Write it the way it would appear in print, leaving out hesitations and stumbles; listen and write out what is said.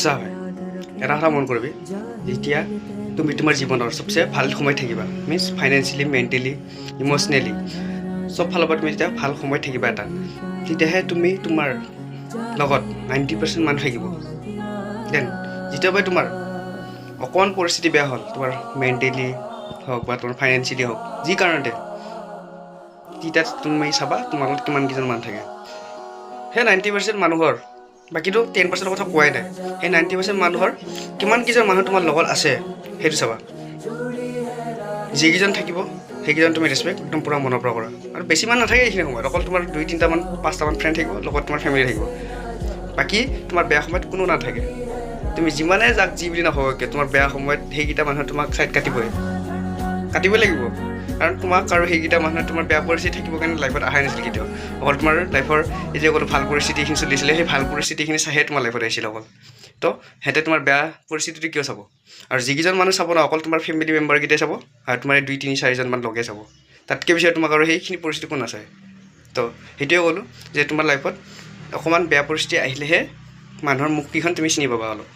চা ভাই এটা কথা মন কৰিবি যেতিয়া তুমি তোমাৰ জীৱনৰ চবচে ভাল সময় থাকিবা মিনছ ফাইনেন্সিয়েলি মেণ্টেলি ইম'চনেলি চব ফালৰ পৰা তুমি যেতিয়া ভাল সময় থাকিবা এটা তেতিয়াহে তুমি তোমাৰ লগত 90% মানুহ থাকিব দেন যেতিয়াবা তোমাৰ অকণমান পৰিস্থিতি বেয়া হ'ল তোমাৰ মেণ্টেলি হওক বা তোমাৰ ফাইনেন্সিয়েলি হওক যি কাৰণতে তেতিয়া তুমি চাবা তোমাৰ লগত কিমানকেইজন মানুহ থাকে সেই 90% মানুহৰ বাকীটো 10% কথা কোৱাই নাই সেই 90% মানুহৰ কিমানকেইজন মানুহ তোমাৰ লগত আছে সেইটো চাবা যিকেইজন থাকিব সেইকেইজন তুমি ৰেচপেক্ট একদম পূৰা মনৰ পৰা কৰা আৰু বেছি মানুহ নাথাকে এইখিনি সময়ত অকল তোমাৰ 2-3টামান 5টামান ফ্ৰেণ্ড থাকিব লগত তোমাৰ ফেমিলি থাকিব বাকী তোমাৰ বেয়া সময়ত কোনো নাথাকে তুমি যিমানে যাক যি বুলি নকওঁকে তোমাৰ বেয়া সময়ত সেইকেইটা মানুহে তোমাক ছাইড কাটিবই লাগিব কাৰণ তোমাক আৰু সেইকেইটা মানুহে তোমাৰ বেয়া পৰিস্থিতি থাকিব কাৰণে লাইফত অহাই নাছিল কেতিয়াও অকল তোমাৰ লাইফৰ এই যে অকল ভাল পৰিস্থিতিখিনি চলিছিলে সেই ভাল পৰিস্থিতিখিনি চাইহে তোমাৰ লাইফত আহিছিল অকল তো সিহঁতে তোমাৰ বেয়া পৰিস্থিতিটো কিয় চাব আৰু যিকেইজন মানুহ চাব ন অকল তোমাৰ ফেমিলি মেম্বাৰকেইটাই চাব আৰু তোমাৰ 2-3-4জন লগে চাব তাতকৈ বেছি তোমাক আৰু সেইখিনি পৰিস্থিতি কোনো নাচায় তো সেইটোৱে ক'লোঁ যে তোমাৰ লাইফত অকণমান বেয়া পৰিস্থিতি আহিলেহে মানুহৰ মুখকেইখন তুমি চিনি পাবা অলপ